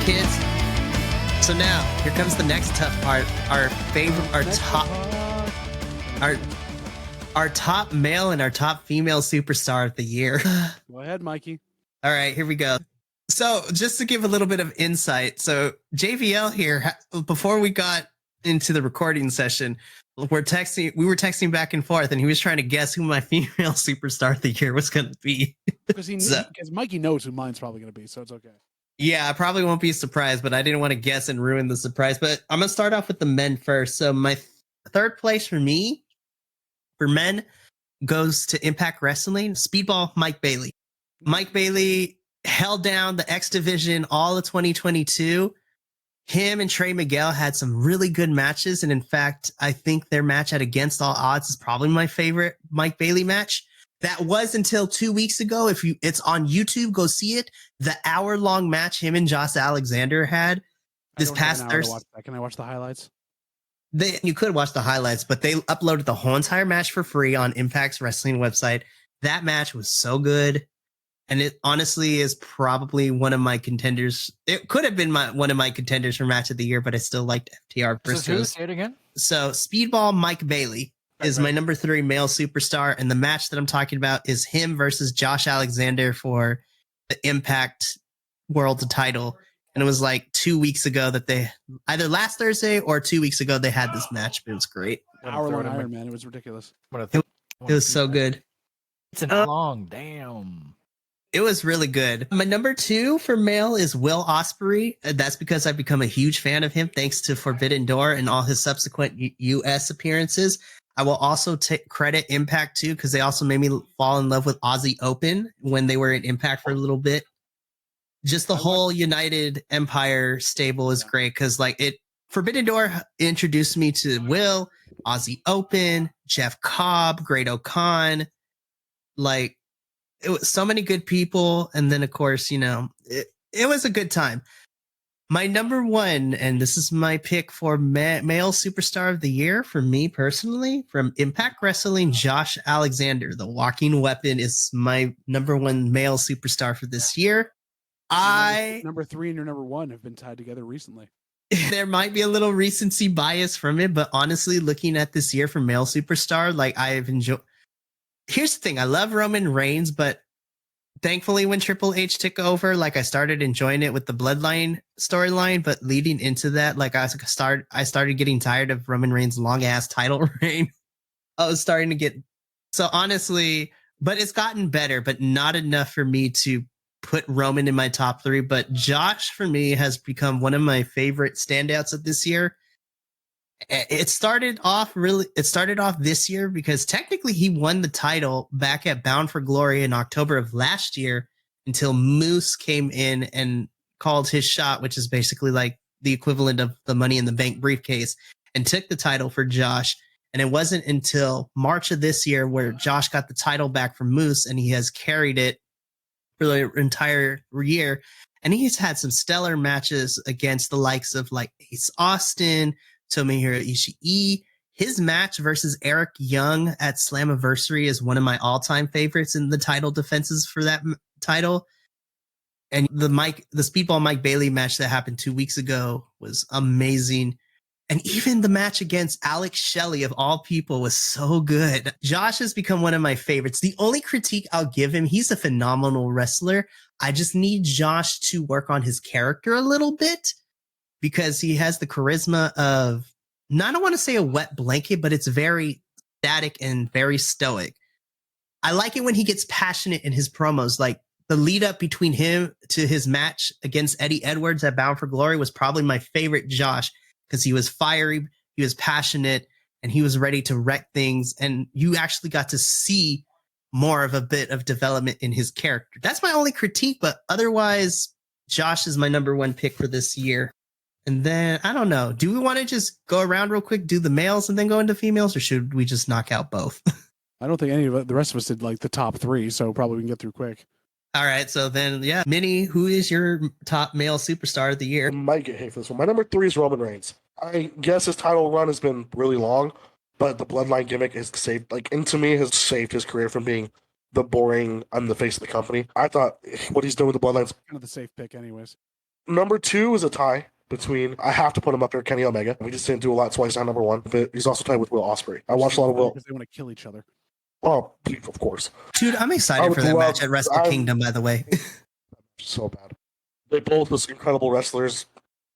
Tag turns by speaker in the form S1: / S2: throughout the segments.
S1: kids. So now, here comes the next tough part. Our top male and our top female superstar of the year.
S2: Go ahead, Mikey.
S1: All right, here we go. So just to give a little bit of insight, so JVL here, before we got into the recording session, we were texting back and forth, and he was trying to guess who my female superstar of the year was going to be.
S2: Because Mikey knows who mine's probably going to be, so it's okay.
S1: Yeah, I probably won't be surprised, but I didn't want to guess and ruin the surprise. But I'm going to start off with the men first. So my third place for me, for men, goes to Impact Wrestling, Speedball Mike Bailey. Mike Bailey held down the X Division all of 2022. Him and Trey Miguel had some really good matches. And in fact, I think their match at Against All Odds is probably my favorite Mike Bailey match. That was until 2 weeks ago. It's on YouTube, go see it. The hour-long match him and Josh Alexander had this past Thursday.
S2: Can I watch the highlights?
S1: You could watch the highlights, but they uploaded the whole entire match for free on Impact's wrestling website. That match was so good. And it honestly is probably one of my contenders. It could have been one of my contenders for match of the year, but I still liked FTR Briscoe.
S3: Say it again.
S1: So Speedball Mike Bailey is my number 3 male superstar. And the match that I'm talking about is him versus Josh Alexander for the Impact World title. And it was like 2 weeks ago that they, either last Thursday or 2 weeks ago, they had this match. It was great.
S2: Hour-long Iron Man. It was ridiculous.
S1: It was so good.
S3: It's long. Damn.
S1: It was really good. My number 2 for male is Will Ospreay. That's because I've become a huge fan of him thanks to Forbidden Door and all his subsequent US appearances. I will also take credit Impact too, because they also made me fall in love with Aussie Open when they were in Impact for a little bit. Just the whole United Empire stable is great because Forbidden Door introduced me to Will, Aussie Open, Jeff Cobb, Great O'Con. It was so many good people. And then, of course, it was a good time. My number 1, and this is my pick for male superstar of the year for me personally, from Impact Wrestling, Josh Alexander. The Walking Weapon is my number 1 male superstar for this year.
S2: Number 3 and your number 1 have been tied together recently.
S1: There might be a little recency bias from it, but honestly, looking at this year for male superstar, I've enjoyed. Here's the thing. I love Roman Reigns, but thankfully when Triple H took over, I started enjoying it with the Bloodline storyline, but leading into that, I started getting tired of Roman Reigns' long ass title reign. I was starting to get, so honestly, but it's gotten better, but not enough for me to put Roman in my top 3. But Josh for me has become one of my favorite standouts of this year. It started off this year because technically he won the title back at Bound for Glory in October of last year until Moose came in and called his shot, which is basically the equivalent of the Money in the Bank briefcase, and took the title for Josh. And it wasn't until March of this year where Josh got the title back from Moose, and he has carried it for the entire year. And he's had some stellar matches against the likes of Ace Austin, Tomohiro Ishii. His match versus Eric Young at Slammiversary is one of my all-time favorites in the title defenses for that title. And the Speedball Mike Bailey match that happened 2 weeks ago was amazing. And even the match against Alex Shelley, of all people, was so good. Josh has become one of my favorites. The only critique I'll give him, he's a phenomenal wrestler. I just need Josh to work on his character a little bit, because he has the charisma of, I don't want to say a wet blanket, but it's very static and very stoic. I like it when he gets passionate in his promos. The lead up between him to his match against Eddie Edwards at Bound for Glory was probably my favorite Josh, because he was fiery, he was passionate, and he was ready to wreck things. And you actually got to see more of a bit of development in his character. That's my only critique, but otherwise, Josh is my number 1 pick for this year. And then, I don't know, do we want to just go around real quick, do the males and then go into females, or should we just knock out both?
S2: I don't think any of the rest of us did the top 3, so probably we can get through quick.
S1: All right, so then, yeah, Minnie, who is your top male superstar of the year?
S4: I might get hate for this one. My number 3 is Roman Reigns. I guess his title run has been really long, but the Bloodline gimmick has saved, and to me, has saved his career from being the boring, I'm the face of the company. I thought what he's doing with the Bloodline's
S2: kind of the safe pick anyways.
S4: Number 2 is a tie between. I have to put him up there, Kenny Omega. We just didn't do a lot, so he's not number 1. But he's also tied with Will Ospreay. I watched a lot of Will.
S2: Because they want to kill each other.
S4: Oh, of course.
S1: Dude, I'm
S4: I
S1: excited
S4: would
S1: for that
S4: love-
S1: match at Wrestle
S4: I'm-
S1: Kingdom, by the way.
S4: So bad. They both was incredible wrestlers,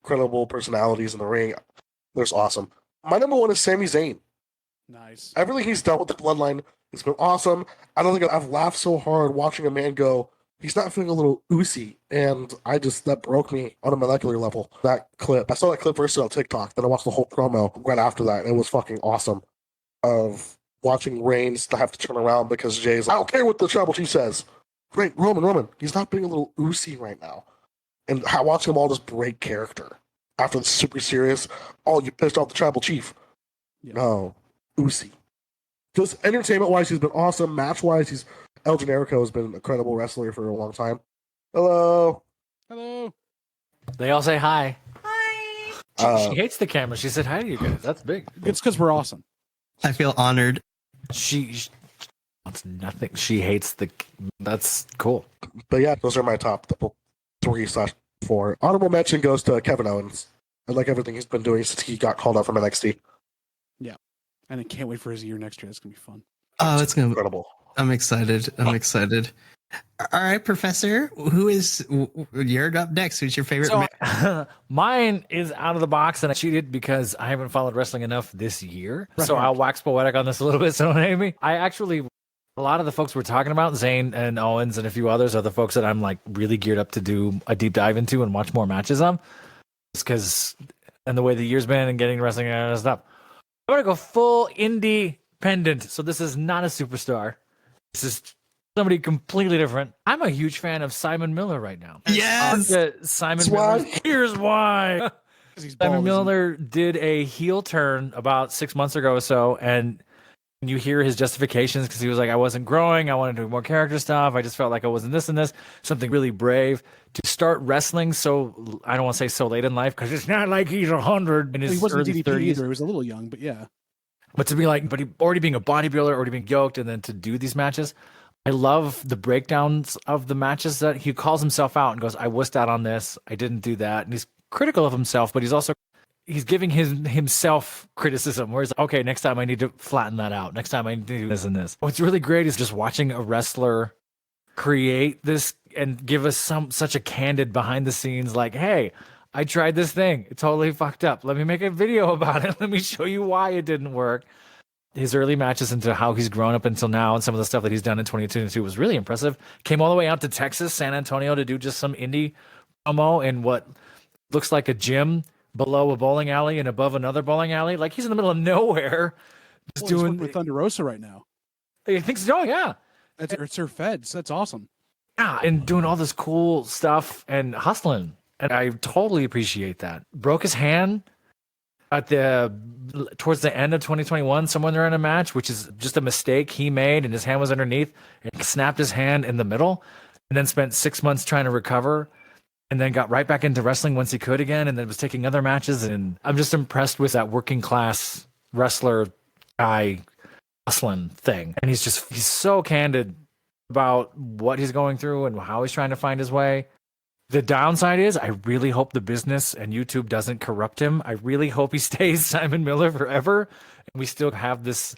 S4: incredible personalities in the ring. They're awesome. My number 1 is Sami Zayn.
S2: Nice.
S4: Everything he's done with the bloodline has been awesome. I don't think I've laughed so hard watching a man go, he's not feeling a little oozy. And that broke me on a molecular level. That clip. I saw that clip first on TikTok, then I watched the whole promo right after that, and it was fucking awesome. Of watching Reigns to have to turn around because Jay's, I don't care what the tribal chief says. Great, Roman, he's not being a little oozy right now. And watching them all just break character. After the super serious, oh, you pissed off the tribal chief.
S2: Yeah.
S4: No, oozy. Just entertainment-wise, he's been awesome. Match-wise, El Generico has been an incredible wrestler for a long time. Hello.
S2: Hello.
S3: They all say hi.
S4: Uh,
S3: She hates the camera. She said hi to you guys. That's big.
S2: It's because we're awesome.
S1: I feel honored.
S3: She wants nothing. She hates the. That's cool.
S4: But yeah, those are my top 3/4. Honorable mention goes to Kevin Owens. I like everything he's been doing since he got called up from NXT.
S2: And I can't wait for his year next year. It's going to be fun.
S1: Oh, it's gonna.
S4: Incredible.
S1: I'm excited. I'm excited. All right, Professor. Who is you're up next? Who's your favorite?
S3: So, mine is out of the box, and I cheated because I haven't followed wrestling enough this year.
S2: Right.
S3: So I'll wax poetic on this a little bit, so don't hate me. A lot of the folks we're talking about, Zayn and Owens and a few others, are the folks that I'm like really geared up to do a deep dive into and watch more matches on. Just because, and the way the year's been and getting wrestling and stuff. I'm going to go full independent. So this is not a superstar. This is somebody completely different. I'm a huge fan of Simon Miller right now.
S1: Yes.
S3: Simon
S4: That's
S3: Miller.
S4: why.
S3: Here's why.
S2: 'Cause he's
S3: Simon
S2: bald,
S3: Miller did a heel turn about 6 months ago or so, and you hear his justifications because he was like, I wasn't growing. I wanted to do more character stuff. I just felt like I wasn't this and this. Something really brave to start wrestling. So I don't want to say so late in life because it's not like he's 100 in
S2: He
S3: his
S2: wasn't
S3: early
S2: DDP
S3: 30s.
S2: either. He was a little young, but yeah.
S3: But to be like, but he already being a bodybuilder, already being yoked, and then to do these matches, I love the breakdowns of the matches that he calls himself out and goes, I wussed out on this. I didn't do that. And he's critical of himself, but he's giving himself criticism where he's like, okay, next time I need to flatten that out. Next time I need to do this and this. What's really great is just watching a wrestler create this and give us such a candid behind the scenes, like, hey, I tried this thing. It totally fucked up. Let me make a video about it. Let me show you why it didn't work. His early matches into how he's grown up until now and some of the stuff that he's done in 2022 was really impressive. Came all the way out to Texas, San Antonio to do just some indie promo in what looks like a gym below a bowling alley and above another bowling alley. Like he's in the middle of nowhere. Just
S2: Well, he's
S3: doing
S2: working with Thunder Rosa right now.
S3: I think so, yeah.
S2: It's her feds. That's awesome.
S3: Yeah, and doing all this cool stuff and hustling. And I totally appreciate that. Broke his hand towards the end of 2021, somewhere there in a match, which is just a mistake he made, and his hand was underneath, and snapped his hand in the middle, and then spent 6 months trying to recover, and then got right back into wrestling once he could again, and then was taking other matches. And I'm just impressed with that working class wrestler guy hustling thing. And he's so candid about what he's going through and how he's trying to find his way. The downside is I really hope the business and YouTube doesn't corrupt him. I really hope he stays Simon Miller forever. And we still have this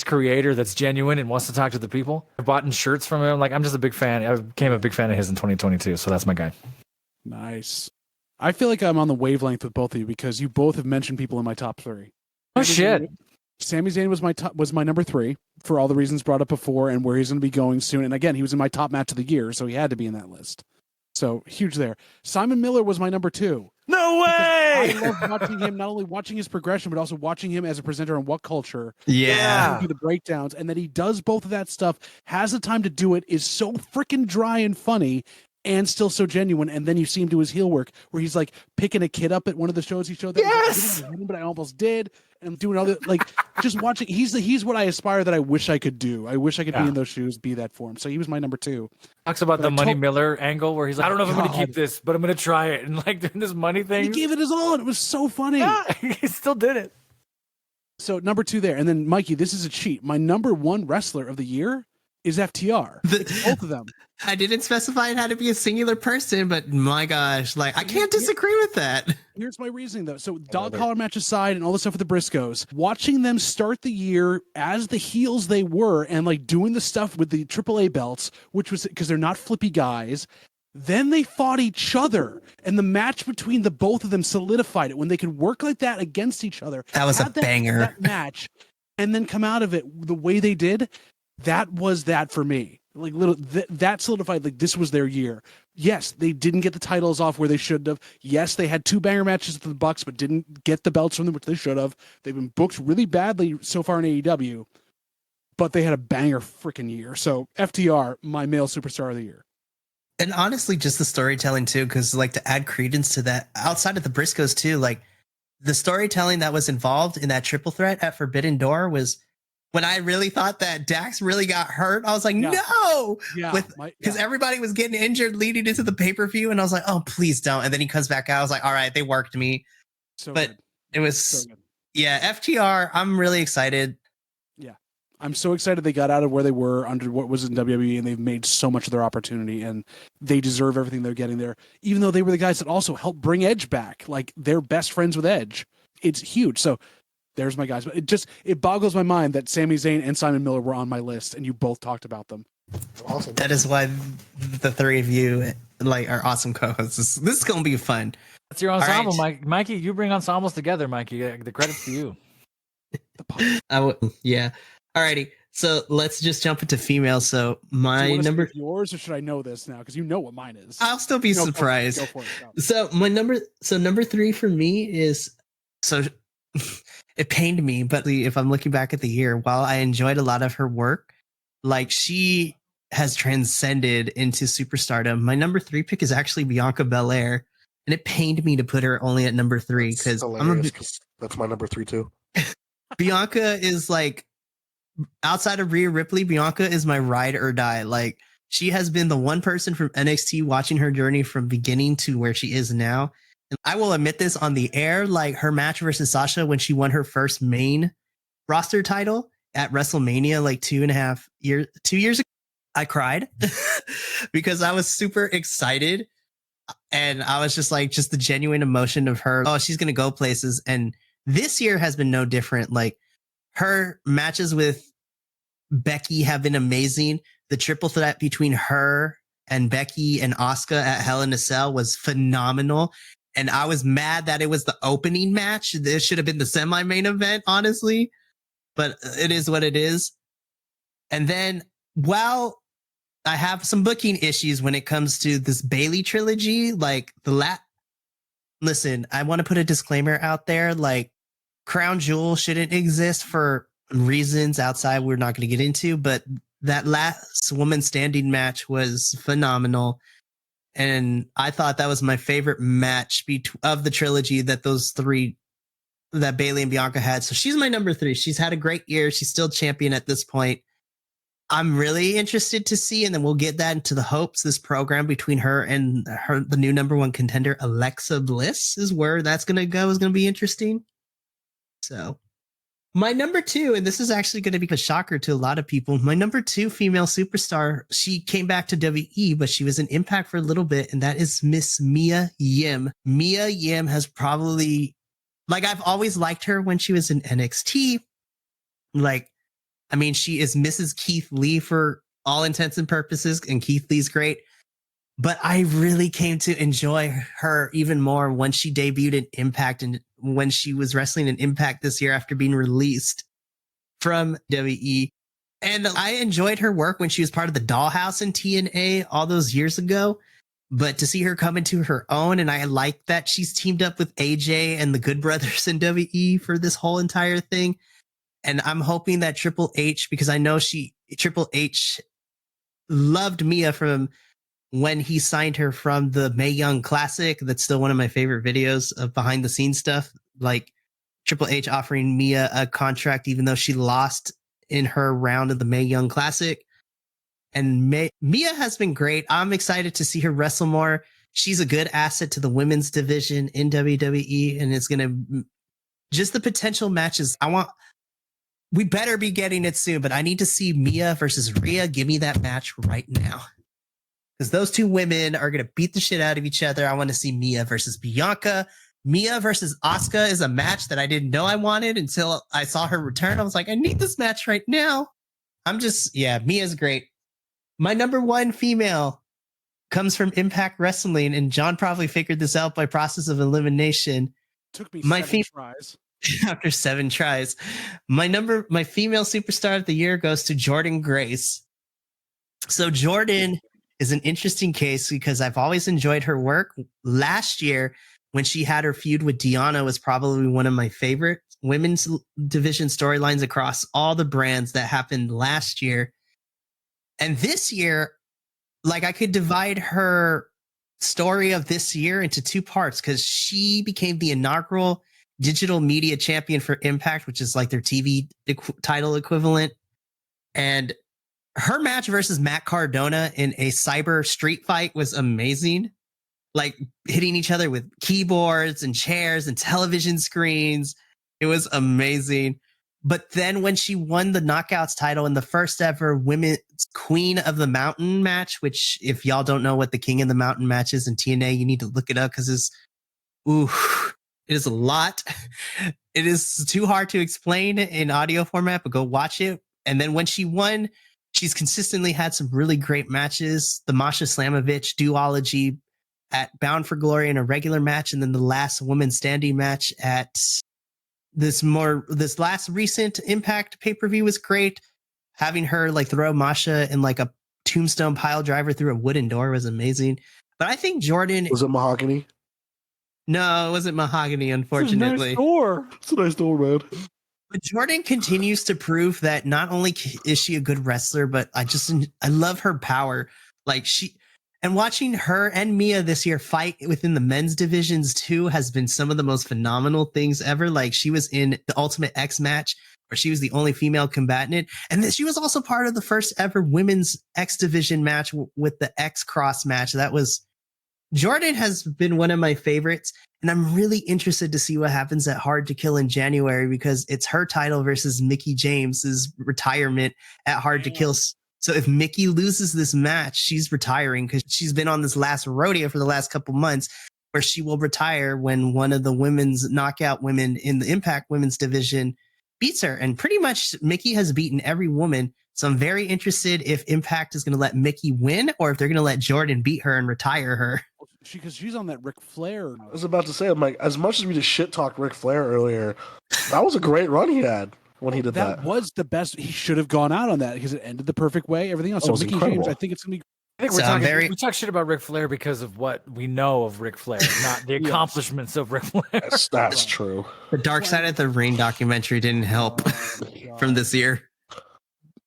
S3: creator that's genuine and wants to talk to the people. I bought shirts from him. Like, I'm just a big fan. I became a big fan of his in 2022. So that's my guy.
S2: Nice. I feel like I'm on the wavelength with both of you because you both have mentioned people in my top 3.
S3: Oh, shit.
S2: Sami Zayn was my number 3 for all the reasons brought up before and where he's going to be going soon. And again, he was in my top match of the year, so he had to be in that list. So huge there. Simon Miller was my number 2.
S3: No way!
S2: I love watching him, not only watching his progression, but also watching him as a presenter on What Culture.
S1: Yeah.
S2: Do the breakdowns, and that he does both of that stuff, has the time to do it, is so freaking dry and funny, and still so genuine. And then you see him do his heel work, where he's like picking a kid up at one of the shows he showed. That
S3: Yes!
S2: but I almost did, and doing other like just watching. He's what I aspire that I wish I could do. I wish I could be in those shoes, be that for him. So he was my number 2.
S3: Talks about
S2: But
S3: the
S2: I
S3: Money
S2: told-
S3: Miller angle where he's like, I don't know if I'm going to
S2: God.
S3: keep this, but I'm going to try it. And like doing this money thing.
S2: He gave it his all, and it was so funny.
S3: Yeah, he still did it.
S2: So number 2 there, and then Mikey, this is a cheat. My number 1 wrestler of the year is FTR. It's both of them.
S1: I didn't specify it had to be a singular person, but my gosh, like I can't disagree with that.
S2: Here's my reasoning, though. So dog collar match aside and all the stuff with the Briscoes, watching them start the year as the heels they were and like doing the stuff with the AAA belts, which was because they're not flippy guys. Then they fought each other, and the match between the both of them solidified it when they could work like that against each other.
S1: That was a banger.
S2: That match, and then come out of it the way they did. That was that for me. Like that solidified. Like this was their year. Yes, they didn't get the titles off where they should have. Yes, they had 2 banger matches with the Bucks, but didn't get the belts from them, which they should have. They've been booked really badly so far in AEW, but they had a banger freaking year. So FTR, my male superstar of the year.
S1: And honestly, just the storytelling too, because like to add credence to that, outside of the Briscoes too, like the storytelling that was involved in that triple threat at Forbidden Door was when I really thought that Dax really got hurt. I was like, no, because everybody was getting injured leading into the pay-per-view, and I was like, oh, please don't. And then he comes back out. I was like, all right, they worked me. But it was FTR. I'm really excited.
S2: I'm so excited they got out of where they were under what was in WWE, and they've made so much of their opportunity, and they deserve everything they're getting there, even though they were the guys that also helped bring Edge back. Like, they're best friends with Edge. It's huge. So there's my guys. But it boggles my mind that Sami Zayn and Simon Miller were on my list, and you both talked about them.
S4: Awesome.
S1: That is why the three of you like are awesome co-hosts. This is going to be fun.
S3: That's your ensemble, Mikey. You bring ensembles together, Mikey. The credit's to you.
S1: Yeah. Alrighty, so let's just jump into females. So my number
S2: yours, or should I know this now? Because you know what mine is.
S1: I'll still be surprised.
S2: Go for it. Go.
S1: So number 3 for me is it pained me, but if I'm looking back at the year, while I enjoyed a lot of her work, like she has transcended into superstardom. My number 3 pick is actually Bianca Belair, and it pained me to put her only at number 3 because
S4: that's my number 3 too.
S1: Bianca is like, outside of Rhea Ripley, Bianca is my ride or die. Like, she has been the one person from NXT watching her journey from beginning to where she is now. And I will admit this on the air, like her match versus Sasha when she won her first main roster title at WrestleMania, like 2 years ago, I cried because I was super excited. And I was just like, just the genuine emotion of her. Oh, she's going to go places. And this year has been no different. Like, her matches with Becky have been amazing. The triple threat between her and Becky and Asuka at Hell in a Cell was phenomenal. And I was mad that it was the opening match. This should have been the semi-main event, honestly. But it is what it is. And then, while I have some booking issues when it comes to this Bayley trilogy, like listen, I want to put a disclaimer out there. Like, Crown Jewel shouldn't exist for reasons outside we're not going to get into, but that last woman standing match was phenomenal. And I thought that was my favorite match of the trilogy that those three, that Bayley and Bianca had. So she's my number 3. She's had a great year. She's still champion at this point. I'm really interested to see, and then we'll get that into the hopes, this program between her and the new number 1 contender, Alexa Bliss, is where that's going to go, is going to be interesting. So my number 2, and this is actually going to be a shocker to a lot of people. My number 2 female superstar, she came back to WWE, but she was in Impact for a little bit, and that is Miss Mia Yim. Mia Yim has probably, like, I've always liked her when she was in NXT. Like, I mean, she is Mrs. Keith Lee for all intents and purposes, and Keith Lee's great. But I really came to enjoy her even more when she debuted in Impact and when she was wrestling in Impact this year after being released from WWE. And I enjoyed her work when she was part of the Dollhouse in TNA all those years ago. But to see her come into her own, and I like that she's teamed up with AJ and the Good Brothers in WWE for this whole entire thing. And I'm hoping that Triple H, because I know Triple H loved Mia from when he signed her from the Mae Young Classic. That's still one of my favorite videos of behind the scenes stuff. Like Triple H offering Mia a contract, even though she lost in her round of the Mae Young Classic. And Mia has been great. I'm excited to see her wrestle more. She's a good asset to the women's division in WWE, and it's going to just the potential matches. we better be getting it soon, but I need to see Mia versus Rhea. Give me that match right now. Because those two women are going to beat the shit out of each other. I want to see Mia versus Bianca. Mia versus Asuka is a match that I didn't know I wanted until I saw her return. I was like, I need this match right now. Mia's great. My number one female comes from Impact Wrestling, and John probably figured this out by process of elimination.
S2: Took me
S1: My
S2: 7 tries.
S1: After 7 tries. My female superstar of the year goes to Jordan Grace. So Jordan is an interesting case because I've always enjoyed her work. Last year, when she had her feud with Deonna, was probably one of my favorite women's division storylines across all the brands that happened last year. And this year, like, I could divide her story of this year into 2 parts because she became the inaugural digital media champion for Impact, which is like their TV title equivalent. And her match versus Matt Cardona in a cyber street fight was amazing. Like hitting each other with keyboards and chairs and television screens. It was amazing. But then when she won the Knockouts title in the first ever Women's Queen of the Mountain match, which if y'all don't know what the King of the Mountain match is in TNA, you need to look it up because it is a lot. It is too hard to explain in audio format, but go watch it. And then when she won, she's consistently had some really great matches. The Masha Slamovich duology at Bound for Glory in a regular match, and then the last woman standing match at this last recent Impact pay-per-view was great. Having her like throw Masha in like a tombstone pile driver through a wooden door was amazing. But I think Jordan...
S4: Was it mahogany?
S1: No, it wasn't mahogany, unfortunately.
S4: It's a nice door, man.
S1: But Jordan continues to prove that not only is she a good wrestler, but I love her power. Like watching her and Mia this year fight within the men's divisions too has been some of the most phenomenal things ever. Like she was in the Ultimate X match where she was the only female combatant. And then she was also part of the first ever women's X division match with the X Cross match. Jordan has been one of my favorites, and I'm really interested to see what happens at Hard to Kill in January because it's her title versus Mickie James's retirement at Hard to Kill. So if Mickie loses this match, she's retiring because she's been on this last rodeo for the last couple months where she will retire when one of the women's knockout women in the Impact women's division beats her. And pretty much Mickie has beaten every woman. So I'm very interested if Impact is going to let Mickie win or if they're going to let Jordan beat her and retire her.
S2: Because she's on that Ric Flair.
S4: I was about to say, I'm like, as much as we just shit talked Ric Flair earlier, that was a great run he had when he did that.
S2: That was the best. He should have gone out on that because it ended the perfect way. Everything else.
S4: That
S2: So
S4: was
S2: Mickie
S4: incredible.
S2: James, I think it's gonna be.
S3: I think we talk shit about Ric Flair because of what we know of Ric Flair, not the accomplishments of Ric Flair.
S4: That's true.
S1: The Dark Side of the Ring documentary didn't help from this year.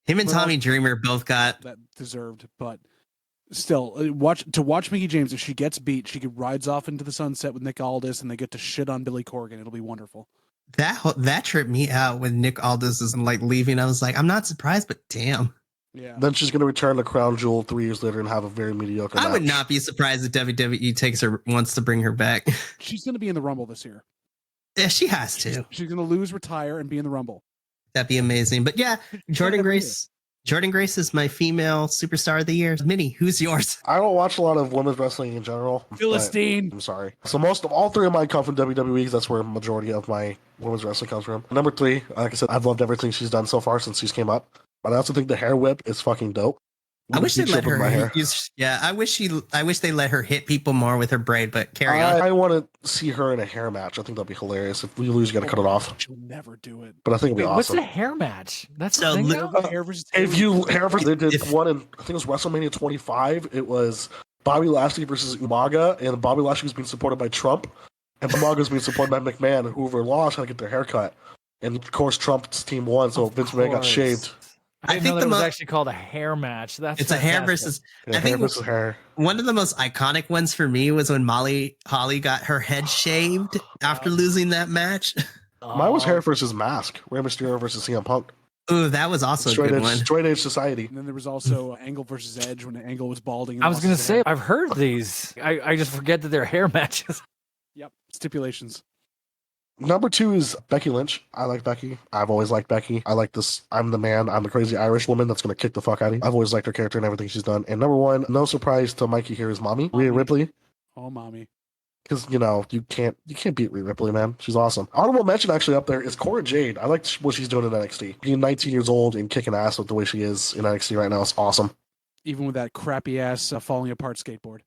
S1: Him and Tommy Dreamer both got
S2: that deserved, but still, watch Mickie James. If she gets beat, she rides off into the sunset with Nick Aldis, and they get to shit on Billy Corgan. It'll be wonderful.
S1: that tripped me out when Nick Aldis is like leaving. I was like, I'm not surprised, but damn.
S2: Yeah.
S4: Then she's going to return to Crown Jewel 3 years later and have a very mediocre match.
S1: I would not be surprised if WWE wants to bring her back.
S2: She's going to be in the Rumble this year.
S1: Yeah, she has to.
S2: She's going to lose, retire, and be in the Rumble.
S1: That'd be amazing. But yeah, Jordan Grace is my female superstar of the year. Minnie, who's yours?
S4: I don't watch a lot of women's wrestling in general.
S2: Philistine.
S4: I'm sorry. So most of all 3 of mine come from WWE because that's where a majority of my women's wrestling comes from. Number 3, like I said, I've loved everything she's done so far since she's came up. But I also think the hair whip is fucking dope.
S1: I wish they let her use. Yeah, I wish they let her hit people more with her braid. But carry on.
S4: I want to see her in a hair match. I think that'd be hilarious. If we lose, you got to cut it off.
S2: She'll never do it.
S4: But I think it'd be awesome.
S3: What's the hair match? That's
S1: So
S3: the thing now?
S2: Hair versus
S4: If you they did one in, I think it was WrestleMania 25. It was Bobby Lashley versus Umaga, and Bobby Lashley was being supported by Trump, and Umaga was being supported by McMahon, and whoever lost had to get their hair cut. And of course, Trump's team won, so Vince McMahon got shaved.
S3: I think that was actually called a hair match.
S1: It's a hair versus.
S4: Yeah,
S1: I think
S4: hair versus hair.
S1: One of the most iconic ones for me was when Molly Holly got her head shaved after losing that match.
S4: Mine was hair versus mask. Rey Mysterio versus CM Punk.
S1: Ooh, that was also a good one.
S4: Straight Edge Society.
S2: And then there was also Angle versus Edge when Angle was balding.
S3: I was going to say, I've heard these. I just forget that they're hair matches.
S2: Yep. Stipulations.
S4: Number 2 is Becky Lynch. I like Becky. I've always liked Becky. I like this. I'm the man. I'm the crazy Irish woman that's going to kick the fuck out of you. I've always liked her character and everything she's done. And number 1, no surprise to Mikey here, is Mommy, Rhea Ripley.
S2: Oh, Mommy.
S4: Because, you can't beat Rhea Ripley, man. She's awesome. Honorable mention actually up there is Cora Jade. I like what she's doing in NXT. Being 19 years old and kicking ass with the way she is in NXT right now is awesome.
S2: Even with that crappy ass falling apart skateboard.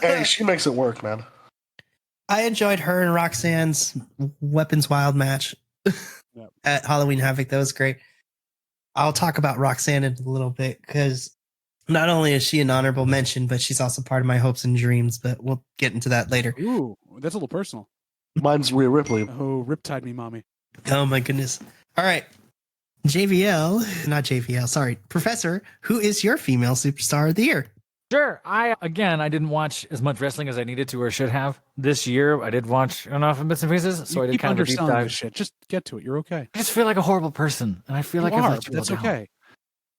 S4: Hey, she makes it work, man.
S1: I enjoyed her and Roxanne's Weapons Wild match at Halloween Havoc. That was great. I'll talk about Roxanne in a little bit because not only is she an honorable mention, but she's also part of my hopes and dreams. But we'll get into that later.
S2: Ooh, that's a little personal.
S4: Mine's Rhea Ripley.
S2: Oh, riptide me, Mommy.
S1: Oh my goodness. All right. JVL, not JVL, sorry. Professor, who is your female superstar of the year?
S3: Sure. I didn't watch as much wrestling as I needed to or should have this year. I did watch enough in bits and pieces, so I did kind of a deep dive.
S2: This shit. Just get to it. You're okay.
S3: I just feel like a horrible person, and I feel like
S2: that's okay.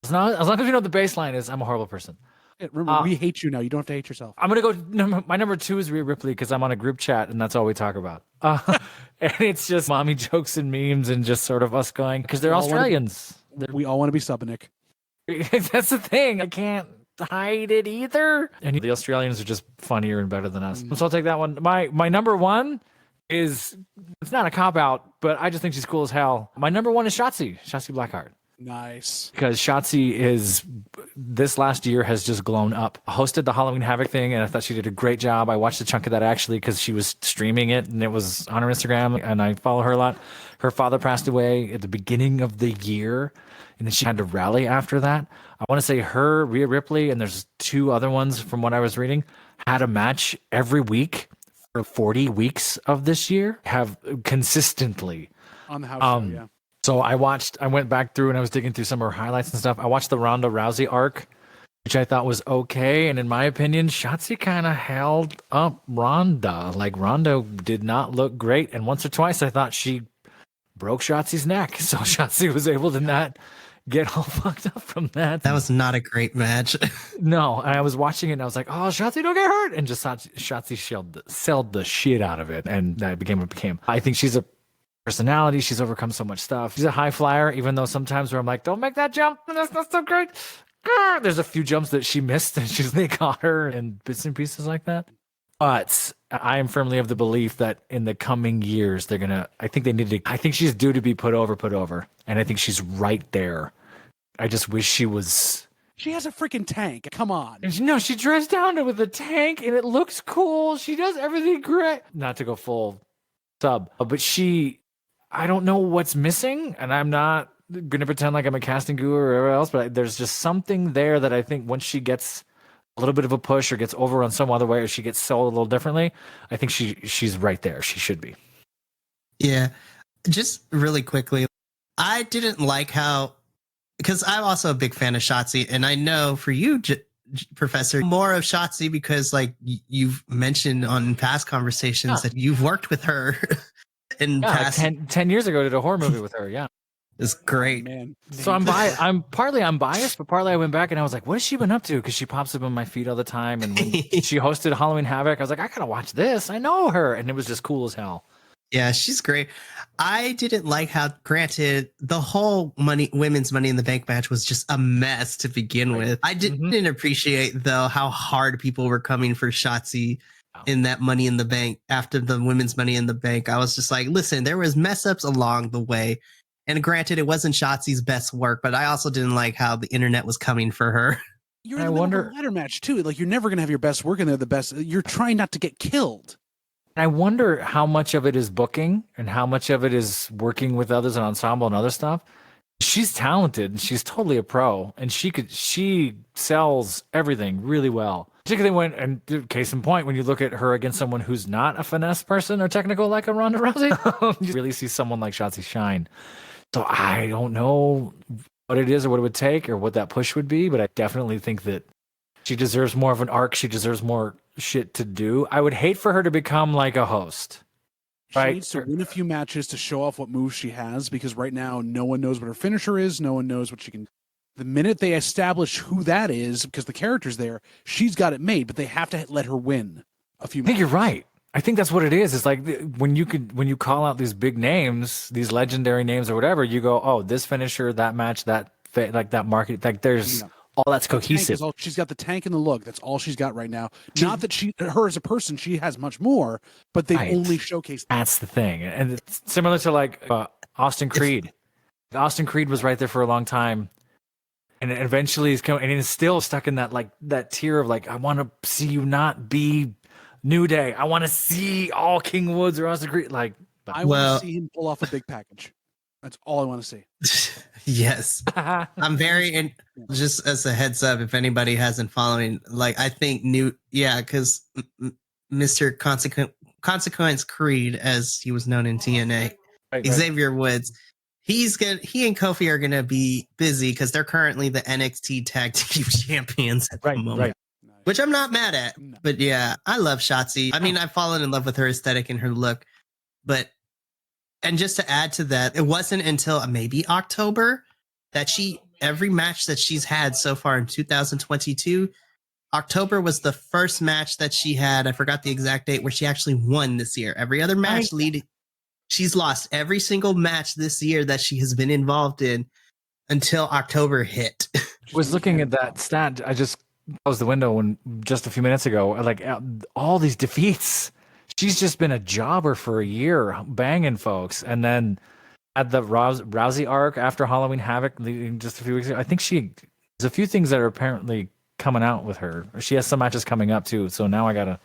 S3: As long as you know what the baseline is, I'm a horrible person.
S2: Remember, we hate you now. You don't have to hate yourself.
S3: I'm gonna go. My number 2 is Rhea Ripley because I'm on a group chat, and that's all we talk about. And it's just mommy jokes and memes, and just sort of us going because they're Australians.
S2: We all want to be Subnik.
S3: That's the thing. I can't hide it either. And the Australians are just funnier and better than us. So I'll take that one. My number 1 is, it's not a cop out, but I just think she's cool as hell. My number 1 is Shotzi Blackheart.
S2: Nice.
S3: Because Shotzi is, this last year has just blown up. Hosted the Halloween Havoc thing, and I thought she did a great job. I watched a chunk of that actually because she was streaming it, and it was on her Instagram, and I follow her a lot. Her father passed away at the beginning of the year, and then she had to rally after that. I want to say her, Rhea Ripley, and there's 2 other ones from what I was reading, had a match every week for 40 weeks of this year, have consistently.
S2: On the house show, yeah.
S3: So I went back through and I was digging through some of her highlights and stuff. I watched the Ronda Rousey arc, which I thought was okay. And in my opinion, Shotzi kind of held up Ronda. Like, Ronda did not look great. And once or twice, I thought she broke Shotzi's neck. So Shotzi was able to not get all fucked up from that.
S1: That was not a great match.
S3: No, and I was watching it and I was like, oh, Shotzi, don't get hurt. And just Shotzi sold the shit out of it. And that became what it became. I think she's a personality. She's overcome so much stuff. She's a high flyer, even though sometimes where I'm like, don't make that jump. That's not so great. There's a few jumps that she missed and they caught her in bits and pieces like that. But I am firmly of the belief that in the coming years, I think she's due to be put over. And I think she's right there. I just wish she was.
S2: She has a freaking tank. Come on.
S3: No, she dressed down with a tank and it looks cool. She does everything great. Not to go full sub, but I don't know what's missing, and I'm not going to pretend like I'm a casting guru or whatever else, but there's just something there that I think once she gets a little bit of a push or gets over on some other way or she gets sold a little differently, I think she's right there. She should be.
S1: Yeah. Just really quickly, I didn't like how, because I'm also a big fan of Shotzi, and I know for you, Professor, more of Shotzi because like you've mentioned on past conversations that you've worked with her.
S3: Past 10 years ago, did a horror movie with her. Yeah,
S1: it's great,
S2: man.
S3: So I'm biased, but partly I went back and I was like, what has she been up to? Because she pops up on my feed all the time, and when she hosted Halloween Havoc, I was like, I gotta watch this. I know her, and it was just cool as hell.
S1: Yeah, she's great. I didn't like how, granted, the whole women's Money in the Bank match was just a mess to begin with. I didn't appreciate though how hard people were coming for Shotzi in that Money in the Bank after the women's Money in the Bank. I was just like, listen, there was mess ups along the way. And granted, it wasn't Shotzi's best work, but I also didn't like how the internet was coming for her.
S2: You're in the middle of a ladder match too. Like, you're never going to have your best work in there. The best. You're trying not to get killed.
S3: I wonder how much of it is booking and how much of it is working with others and ensemble and other stuff. She's talented and she's totally a pro, and she sells everything really well. Particularly and case in point, when you look at her against someone who's not a finesse person or technical like a Ronda Rousey, you really see someone like Shotzi shine. So I don't know what it is or what it would take or what that push would be, but I definitely think that she deserves more of an arc. She deserves more shit to do. I would hate for her to become like a host.
S2: She needs to win a few matches to show off what moves she has, because right now no one knows what her finisher is. No one knows what she can. The minute they establish who that is, because the character's there, she's got it made, but they have to let her win a few matches.
S3: I think you're right. I think that's what it is. It's like when you call out these big names, these legendary names or whatever, you go, oh, this finisher, that match, like that market, like there's
S2: Yeah.
S3: all that's
S2: Tank is
S3: cohesive.
S2: all, she's got the tank and the look. That's all she's got right now. Not that her as a person, she has much more, but they've
S3: Right.
S2: only showcased that.
S3: That's the thing, and it's similar to like Austin Creed. Austin Creed was right there for a long time, and eventually he's coming, and he's still stuck in that tier of like, I want to see you not be New Day. I want to see all King Woods or Austin Creed. Like,
S2: I want to see him pull off a big package. That's all I want to see.
S1: Yes. I'm and just as a heads up, if anybody hasn't following, like I think because Mr. Consequence Creed, as he was known in TNA, Xavier Woods, he and Kofi are gonna be busy because they're currently the NXT Tag Team Champions at the moment.
S3: Right.
S1: Which I'm not mad at.
S2: No.
S1: But yeah, I love Shotzi. I mean, I've fallen in love with her aesthetic and her look, and just to add to that, it wasn't until maybe October that every match that she's had so far in 2022, October was the first match that she had. I forgot the exact date where she actually won this year. Every other match she's lost every single match this year that she has been involved in until October hit.
S3: I was looking at that stat. I just closed the window just a few minutes ago. Like all these defeats. She's just been a jobber for a year, banging folks. And then at the Rousey arc after Halloween Havoc, just a few weeks ago, I think there's a few things that are apparently coming out with her. She has some matches coming up too. So now I got to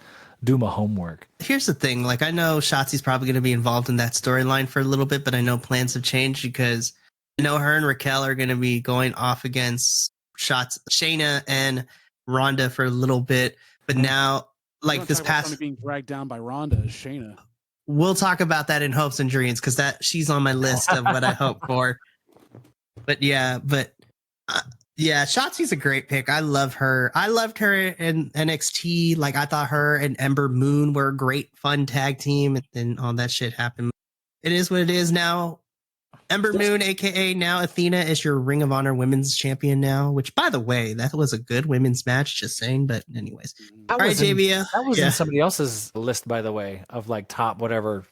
S3: do my homework.
S1: Here's the thing. Like, I know Shotzi's probably going to be involved in that storyline for a little bit, but I know plans have changed because I know her and Raquel are going to be going off against Shayna and Ronda for a little bit. But now, like this past
S2: being dragged down by Ronda is Shayna.
S1: We'll talk about that in hopes and dreams because she's on my list of what I hope for. But yeah, Shotzi's a great pick. I love her. I loved her in NXT. Like I thought her and Ember Moon were a great, fun tag team, and then all that shit happened. It is what it is now. Ember Moon, aka now Athena, is your Ring of Honor Women's Champion now. Which, by the way, that was a good women's match. Just saying. But anyways, all right, JBL.
S3: That was in somebody else's list, by the way, of like top whatever.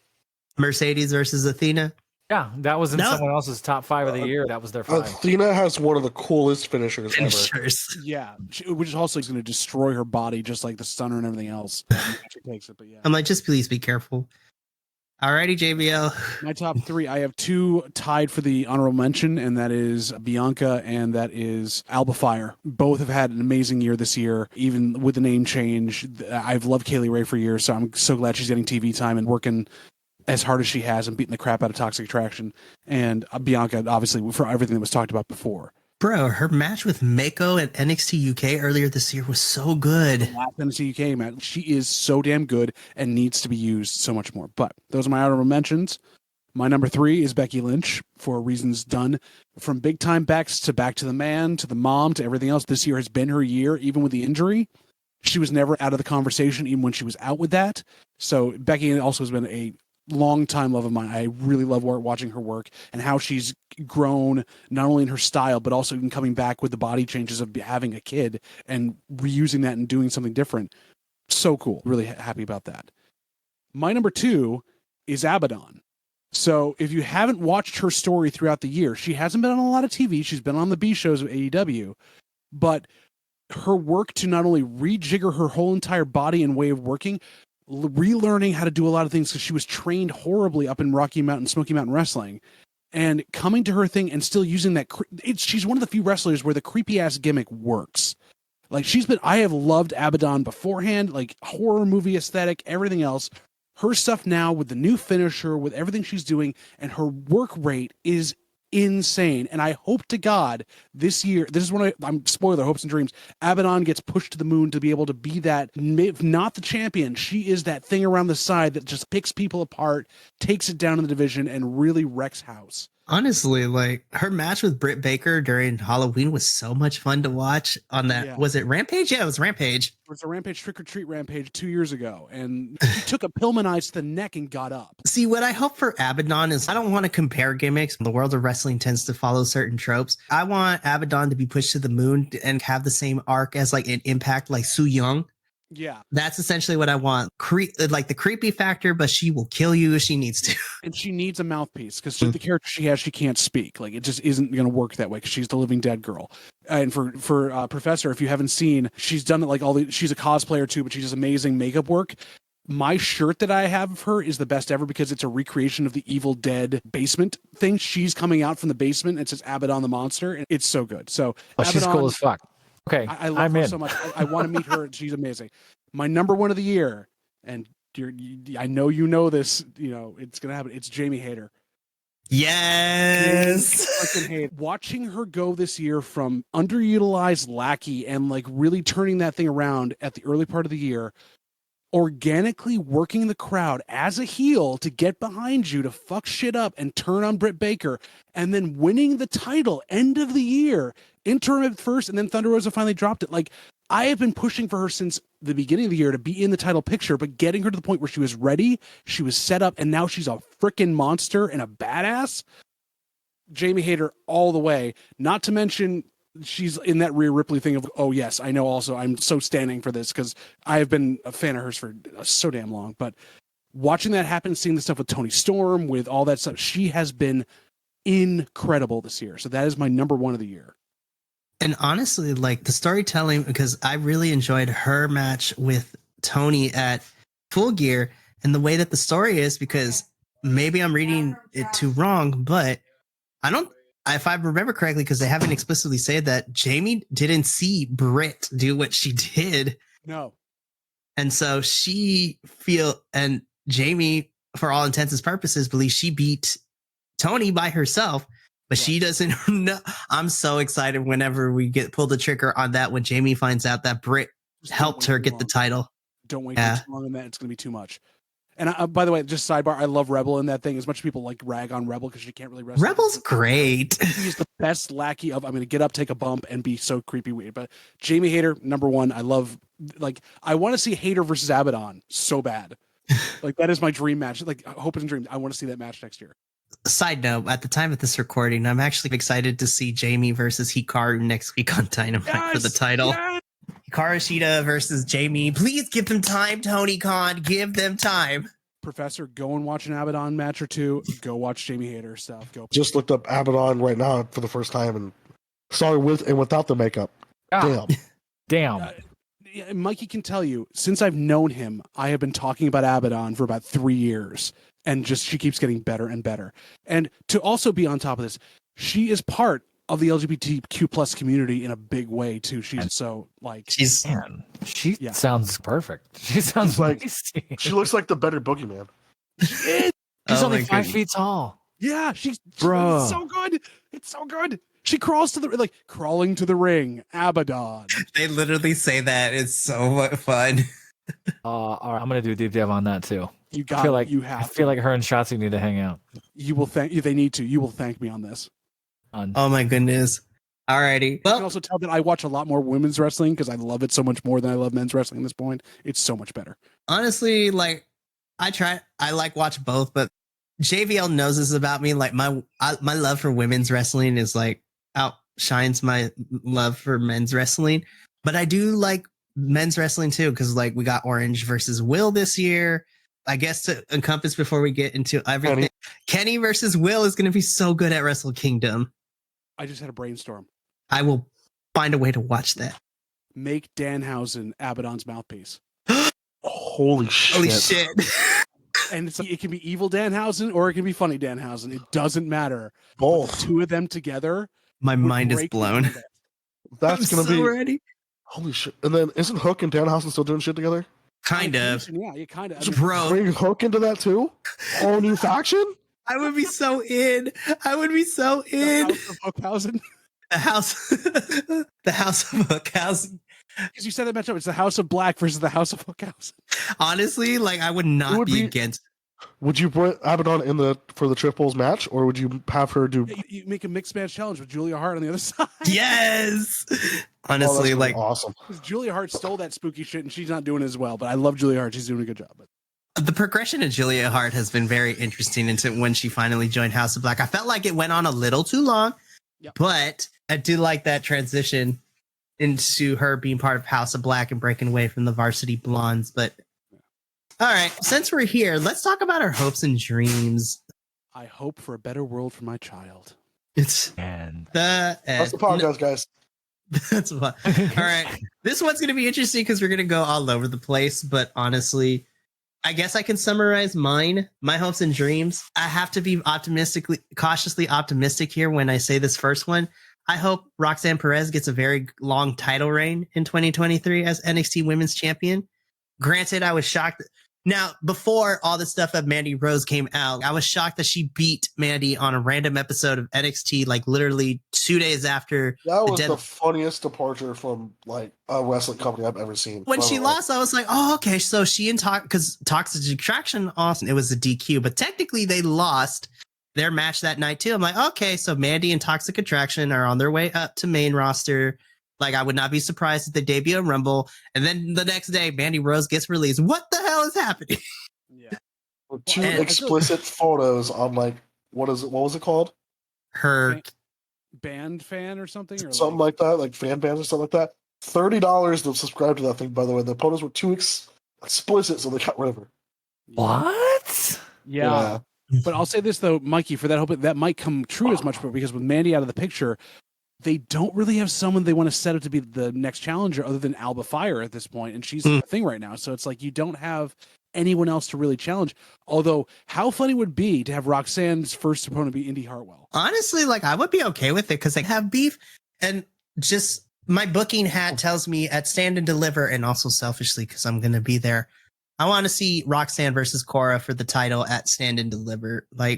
S1: Mercedes versus Athena.
S3: Yeah, that was in someone else's top 5 of the year. That was their 5.
S4: Athena has one of the coolest finishers ever.
S2: Yeah, which is also going to destroy her body, just like the stunner and everything else. She takes it, but yeah.
S1: I'm like, just please be careful. Alrighty, JBL.
S2: My top 3, I have 2 tied for the honorable mention, and that is Bianca and that is Alba Fire. Both have had an amazing year this year, even with the name change. I've loved Kaylee Ray for years, so I'm so glad she's getting TV time and working as hard as she has and beating the crap out of Toxic Attraction. And Bianca, obviously, for everything that was talked about before.
S1: Bro, her match with Mako at NXT UK earlier this year was so good.
S2: Last NXT UK match, she is so damn good and needs to be used so much more. But those are my honorable mentions. My number 3 is Becky Lynch for reasons done from big time backs to Back to the Man to the Mom to everything else. This year has been her year, even with the injury. She was never out of the conversation, even when she was out with that. So Becky also has been a long-time love of mine. I really love watching her work and how she's grown, not only in her style, but also in coming back with the body changes of having a kid and reusing that and doing something different. So cool. Really happy about that. My number 2 is Abaddon. So if you haven't watched her story throughout the year, she hasn't been on a lot of TV. She's been on the B shows of AEW, but her work to not only rejigger her whole entire body and way of working, relearning how to do a lot of things because she was trained horribly up in Rocky Mountain, Smoky Mountain Wrestling, and coming to her thing and still using that. She's one of the few wrestlers where the creepy ass gimmick works. Like I have loved Abaddon beforehand, like horror movie aesthetic, everything else. Her stuff now with the new finisher, with everything she's doing, and her work rate is insane. And I hope to God this year, this is when I'm spoiler, hopes and dreams, Abaddon gets pushed to the moon to be able to be that, if not the champion, she is that thing around the side that just picks people apart, takes it down in the division, and really wrecks house.
S1: Honestly, like her match with Britt Baker during Halloween was so much fun to watch on that. Yeah. Was it Rampage? Yeah, it was Rampage.
S2: It was a Rampage Trick or Treat Rampage 2 years ago. And she took a Pillmanize to the neck and got up.
S1: See, what I hope for Abaddon is I don't want to compare gimmicks. The world of wrestling tends to follow certain tropes. I want Abaddon to be pushed to the moon and have the same arc as like an Impact, like Su Yung.
S2: Yeah.
S1: That's essentially what I want. Like the creepy factor, but she will kill you if she needs to.
S2: And she needs a mouthpiece because the character she has, she can't speak. Like it just isn't going to work that way because she's the living dead girl. And for Professor, if you haven't seen, she's done it like she's a cosplayer too, but she does amazing makeup work. My shirt that I have of her is the best ever because it's a recreation of the Evil Dead basement thing. She's coming out from the basement. It says Abaddon the monster, and it's so good. So
S3: she's
S2: Abaddon,
S3: cool as fuck. Okay,
S2: I love her so much. I want to meet her. She's amazing. My number one of the year, and I know you know this. You know it's gonna happen. It's Jamie Hayter.
S1: Yes.
S2: Watching her go this year from underutilized lackey and like really turning that thing around at the early part of the year, organically working the crowd as a heel to get behind you to fuck shit up and turn on Britt Baker, and then winning the title end of the year, interim at first, and then Thunder Rosa finally dropped it. Like, I have been pushing for her since the beginning of the year to be in the title picture, but getting her to the point where she was ready, she was set up, and now she's a freaking monster and a badass. Jamie Hayter all the way. Not to mention she's in that Rhea Ripley thing of, oh yes, I know also I'm so standing for this because I have been a fan of hers for so damn long. But watching that happen, seeing the stuff with Toni Storm, with all that stuff, she has been incredible this year. So that is my number one of the year.
S1: And honestly, like the storytelling, because I really enjoyed her match with Tony at Full Gear and the way that the story is, because maybe I'm reading it too wrong, but if I remember correctly, because they haven't explicitly said that, Jamie didn't see Britt do what she did.
S2: No.
S1: And so and Jamie, for all intents and purposes, believes she beat Tony by herself. But she doesn't know. I'm so excited whenever we pull the trigger on that when Jamie finds out that Britt helped her get the title.
S2: Don't wait too long on that. It's going to be too much. And by the way, just sidebar, I love Rebel in that thing. As much as people like rag on Rebel because she can't really wrestle.
S1: Rebel's great.
S2: He's the best lackey of, I'm going to get up, take a bump, and be so creepy weird. But Jamie Hayter, number one. I love, like, I want to see Hayter versus Abaddon so bad. Like, that is my dream match. Like, hope and dream. I want to see that match next year.
S1: Side note, at the time of this recording, I'm actually excited to see Jamie versus Hikaru next week on Dynamite for the title. Yes! Hikaru Shida versus Jamie. Please give them time, Tony Khan. Give them time.
S2: Professor, go and watch an Abaddon match or two. Go watch Jamie Hayter stuff. Go.
S4: Just looked up Abaddon right now for the first time and saw her with and without the makeup.
S3: Damn.
S2: Mikey can tell you, since I've known him, I have been talking about Abaddon for about 3 years. And just she keeps getting better and better. And to also be on top of this, she is part of the LGBTQ plus community in a big way too. She's so like
S3: she sounds perfect. She sounds
S4: like she looks like the better boogeyman.
S3: She's only 5 feet tall.
S2: Yeah, she's so good. It's so good. She crawls to crawling to the ring. Abaddon.
S1: They literally say that. It's so much fun.
S3: All right, I'm gonna do a deep dive on that too.
S2: You got.
S3: I feel like her and Shotzi need to hang out.
S2: You will thank. They need to. You will thank me on this.
S1: Oh my goodness! Alrighty.
S2: Well, you can also tell that I watch a lot more women's wrestling because I love it so much more than I love men's wrestling at this point. It's so much better.
S1: Honestly, like I like watch both, but JVL knows this about me. Like my love for women's wrestling is like outshines my love for men's wrestling. But I do like men's wrestling too, because like we got Orange versus Will this year. I guess to encompass before we get into everything, Kenny versus Will is going to be so good at Wrestle Kingdom.
S2: I just had a brainstorm.
S1: I will find a way to watch that.
S2: Make Danhausen Abaddon's mouthpiece.
S4: Holy shit.
S1: Holy shit.
S2: And it can be evil Danhausen or it can be funny Danhausen. It doesn't matter.
S4: Both.
S2: The two of them together.
S1: My mind is blown.
S4: That's going to be
S1: ready.
S4: Holy shit. And then isn't Hook and Danhausen still doing shit together?
S1: Kind of.
S2: Yeah, kind of.
S1: Bro.
S4: Bring Hook into that too? Whole new faction?
S1: I would be so in.
S2: The House of Hookhausen.
S1: The House of Hookhausen.
S2: Because you said that matchup, it's the House of Black versus the House of Hookhausen.
S1: Honestly, like I would not be against.
S4: Would you put Abaddon for the triples match, or would you have her do?
S2: You make a mixed match challenge with Julia Hart on the other side.
S1: Yes. Honestly,
S4: really awesome.
S2: Julia Hart stole that spooky shit, and she's not doing it as well. But I love Julia Hart; she's doing a good job.
S1: The progression of Julia Hart has been very interesting into when she finally joined House of Black. I felt like it went on a little too long, but I do like that transition into her being part of House of Black and breaking away from the Varsity Blondes. But all right, since we're here, let's talk about our hopes and dreams.
S2: I hope for a better world for my child.
S1: It's
S3: And
S4: That's the podcast, guys.
S1: That's what. All right. This one's going to be interesting because we're going to go all over the place. But honestly, I guess I can summarize my hopes and dreams. I have to be cautiously optimistic here when I say this first one. I hope Roxanne Perez gets a very long title reign in 2023 as NXT Women's Champion. Granted, I was shocked. Now, before all this stuff of Mandy Rose came out, I was shocked that she beat Mandy on a random episode of NXT, like literally 2 days after.
S4: That was the funniest departure from like a wrestling company I've ever seen.
S1: When she lost, I was like, oh, okay. So she and because Toxic Attraction, awesome. It was a DQ, but technically they lost their match that night too. I'm like, okay, so Mandy and Toxic Attraction are on their way up to main roster. Like, I would not be surprised if they debut a Rumble. And then the next day, Mandy Rose gets released. What the hell is happening?
S2: Yeah.
S4: Two explicit photos on like, what was it called?
S1: Her
S2: band fan or something? Or
S4: something like that, like fan bands or something like that. $30 to subscribe to that thing, by the way. The photos were too explicit, so they got rid of her.
S3: what?
S2: Yeah. But I'll say this, though, Mikey, for that hope that might come true as much, because with Mandy out of the picture, they don't really have someone they want to set up to be the next challenger other than Alba Fire at this point, and she's the thing right now. So it's like you don't have anyone else to really challenge. Although, how funny would it be to have Roxanne's first opponent be Indy Hartwell?
S1: Honestly, like, I would be okay with it because they have beef. And just my booking hat tells me at Stand and Deliver, and also selfishly because I'm going to be there, I want to see Roxanne versus Cora for the title at Stand and Deliver. Like,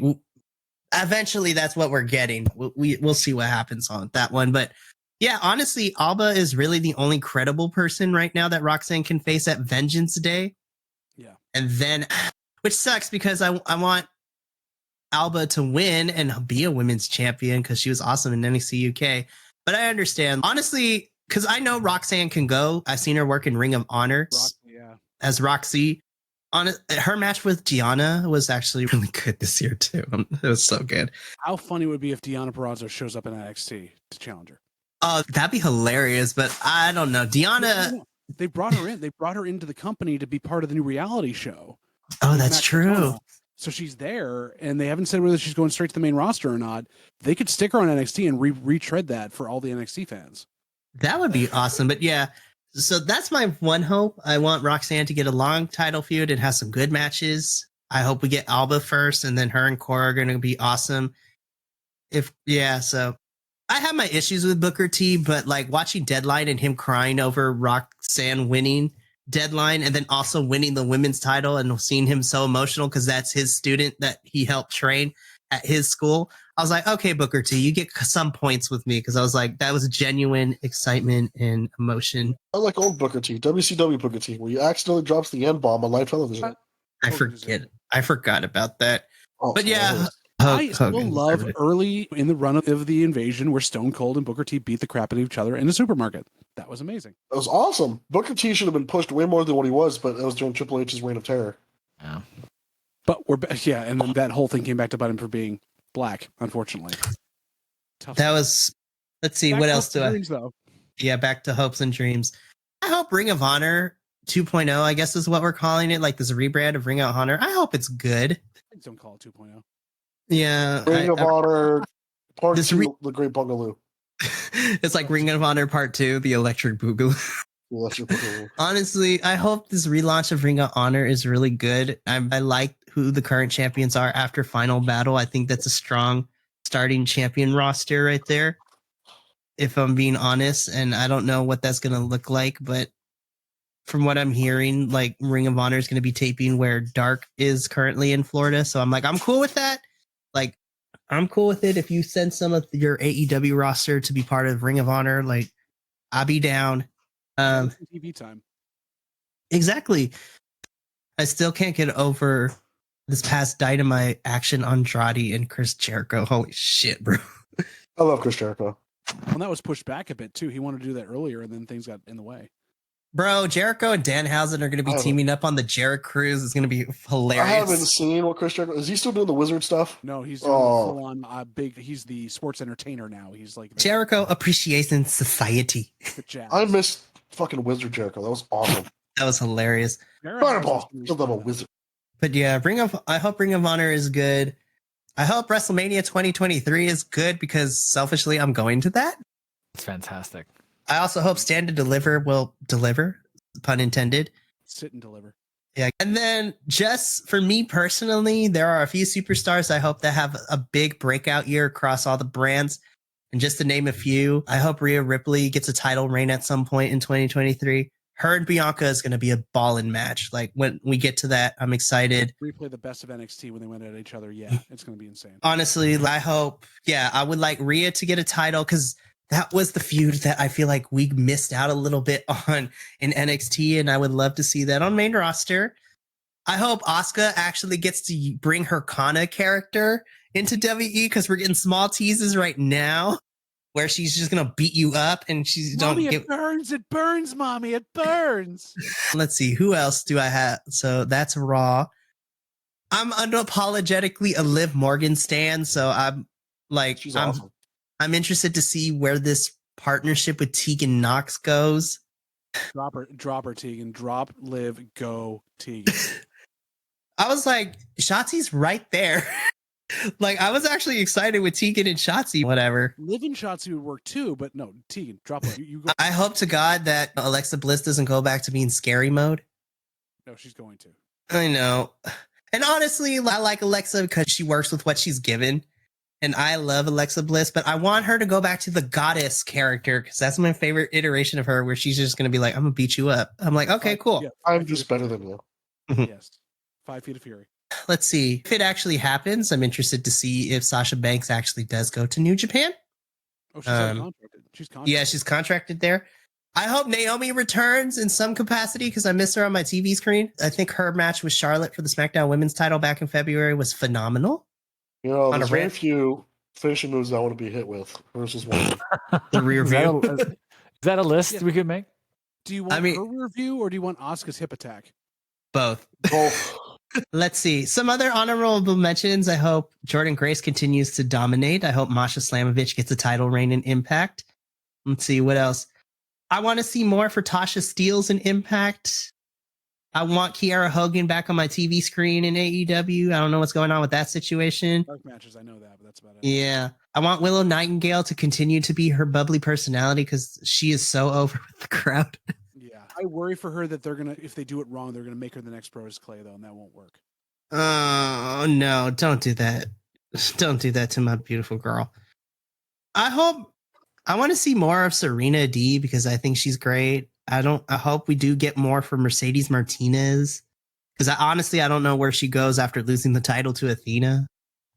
S1: eventually that's what we're getting. We'll see what happens on that one. But yeah, honestly, Alba is really the only credible person right now that Roxanne can face at Vengeance Day.
S2: Yeah.
S1: And then, which sucks because I want Alba to win and be a women's champion because she was awesome in NXT UK. But I understand, honestly, because I know Roxanne can go. I've seen her work in Ring of Honor as Roxy. Her match with Gianna was actually really good this year too. It was so good.
S2: How funny would it be if Deonna Purrazzo shows up in NXT to challenge her?
S1: That'd be hilarious, but I don't know. Deonna,
S2: they brought her in. They brought her into the company to be part of the new reality show.
S1: Oh, that's true.
S2: So she's there, and they haven't said whether she's going straight to the main roster or not. They could stick her on NXT and retread that for all the NXT fans.
S1: That would be awesome. But yeah, so that's my one hope. I want Roxanne to get a long title feud and have some good matches. I hope we get Alba first, and then her and Cora are going to be awesome. So I have my issues with Booker T, but like watching Deadline and him crying over Roxanne winning Deadline and then also winning the women's title and seeing him so emotional because that's his student that he helped train at his school. I was like, okay, Booker T, you get some points with me because I was like, that was genuine excitement and emotion.
S4: I like old Booker T, WCW Booker T, where he accidentally drops the N-bomb on live television.
S1: I forgot about that. But yeah.
S2: I still love early in the run of the invasion where Stone Cold and Booker T beat the crap out of each other in a supermarket. That was amazing.
S4: That was awesome. Booker T should have been pushed way more than what he was, but it was during Triple H's reign of terror.
S3: Yeah.
S2: But and then that whole thing came back to bite him for being black, unfortunately.
S1: That was, let's see, what else do I...
S2: Though.
S1: Yeah, back to hopes and dreams. I hope Ring of Honor 2.0, I guess is what we're calling it, like this rebrand of Ring of Honor. I hope it's good.
S2: Don't call it 2.0.
S1: Yeah.
S4: Ring of Honor Part 2, The Great Boogaloo.
S1: It's like Ring of Honor Part 2, The Electric Boogaloo. Honestly, I hope this relaunch of Ring of Honor is really good. I like who the current champions are after Final Battle. I think that's a strong starting champion roster right there, if I'm being honest. And I don't know what that's going to look like, but from what I'm hearing, like Ring of Honor is going to be taping where Dark is currently in Florida. So I'm like, I'm cool with that. Like, I'm cool with it. If you send some of your AEW roster to be part of Ring of Honor, like, I'll be down.
S2: TV time.
S1: Exactly. I still can't get over this past Dynamite action Andrade and Chris Jericho. Holy shit, bro.
S4: I love Chris Jericho.
S2: Well, that was pushed back a bit too. He wanted to do that earlier, and then things got in the way.
S1: Bro, Jericho and Danhausen are going to be teaming up on the Jarrett Cruise. It's going to be hilarious.
S4: I haven't seen what Chris Jericho is. He still doing the wizard stuff?
S2: No, he's doing full on big. He's the sports entertainer now. He's like
S1: Jericho Appreciation Society.
S4: I missed fucking Wizard Jericho. That was awesome.
S1: That was hilarious.
S4: Fireball. Still love a wizard.
S1: But yeah, I hope Ring of Honor is good. I hope WrestleMania 2023 is good because selfishly I'm going to that.
S3: It's fantastic.
S1: I also hope Stand and Deliver will deliver, pun intended.
S2: Sit and deliver.
S1: Yeah. And then just for me personally, there are a few superstars I hope that have a big breakout year across all the brands. And just to name a few, I hope Rhea Ripley gets a title reign at some point in 2023. Her and Bianca is going to be a ballin' match. Like when we get to that, I'm excited.
S2: Replay the best of NXT when they went at each other. Yeah, it's going to be insane.
S1: Honestly, I hope, I would like Rhea to get a title because that was the feud that I feel like we missed out a little bit on in NXT, and I would love to see that on main roster. I hope Asuka actually gets to bring her Kana character into WE because we're getting small teases right now where she's just gonna beat you up and she's
S2: Mommy, it burns, mommy, it burns.
S1: Let's see, who else do I have? So that's Raw. I'm unapologetically a Liv Morgan stan, so I'm like,
S4: She's awesome.
S1: I'm interested to see where this partnership with Tegan Knox goes.
S2: Drop her, Tegan. Drop, Liv, go, Tegan.
S1: I was like, Shotzi's right there. Like, I was actually excited with Tegan and Shotzi, whatever.
S2: Liv and Shotzi would work too, but no, Tegan, drop her. You go.
S1: I hope to God that Alexa Bliss doesn't go back to being scary mode.
S2: No, she's going to.
S1: I know. And honestly, I like Alexa because she works with what she's given. And I love Alexa Bliss, but I want her to go back to the goddess character because that's my favorite iteration of her where she's just going to be like, I'm going to beat you up. I'm like, okay, cool.
S2: Yeah,
S4: I'm just better than you.
S2: Yes. 5 Feet of Fury.
S1: Let's see. If it actually happens, I'm interested to see if Sasha Banks actually does go to New Japan.
S2: Oh, she's contracted. She's contracted.
S1: Yeah, she's contracted there. I hope Naomi returns in some capacity because I miss her on my TV screen. I think her match with Charlotte for the SmackDown Women's title back in February was phenomenal.
S4: You know, there's very few finishing moves I want to be hit with. Versus one.
S1: The rear view.
S3: Is that a list we could make?
S2: Do you want her review or do you want Asuka's hip attack?
S1: Both.
S4: Both.
S1: Let's see. Some other honorable mentions. I hope Jordan Grace continues to dominate. I hope Masha Slamovich gets a title reign in Impact. Let's see. What else? I want to see more for Tasha Steelz in Impact. I want Kiara Hogan back on my TV screen in AEW. I don't know what's going on with that situation.
S2: Dark matches, I know that, but that's about it.
S1: Yeah. I want Willow Nightingale to continue to be her bubbly personality because she is so over with the crowd.
S2: Yeah. I worry for her that if they do it wrong, they're going to make her the next Brodus Clay, though, and that won't work.
S1: Oh, no. Don't do that. Don't do that to my beautiful girl. I want to see more of Serena D because I think she's great. I hope we do get more from Mercedes Martinez because I don't know where she goes after losing the title to Athena.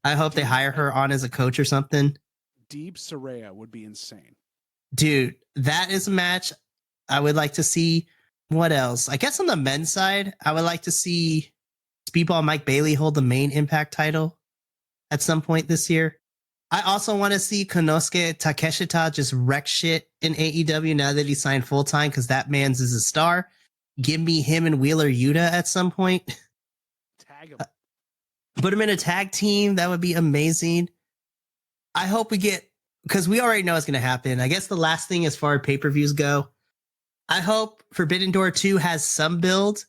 S1: I hope they hire her on as a coach or something.
S2: Deeb Saraya would be insane.
S1: Dude, that is a match I would like to see. What else? I guess on the men's side, I would like to see Speedball Mike Bailey hold the main Impact title at some point this year. I also want to see Konosuke Takeshita just wreck shit in AEW now that he signed full time because that man's is a star. Give me him and Wheeler Yuta at some point.
S2: Tag him.
S1: Put him in a tag team. That would be amazing. I hope we get, because we already know it's going to happen. I guess the last thing as far as pay-per-views go, I hope Forbidden Door 2 has some build.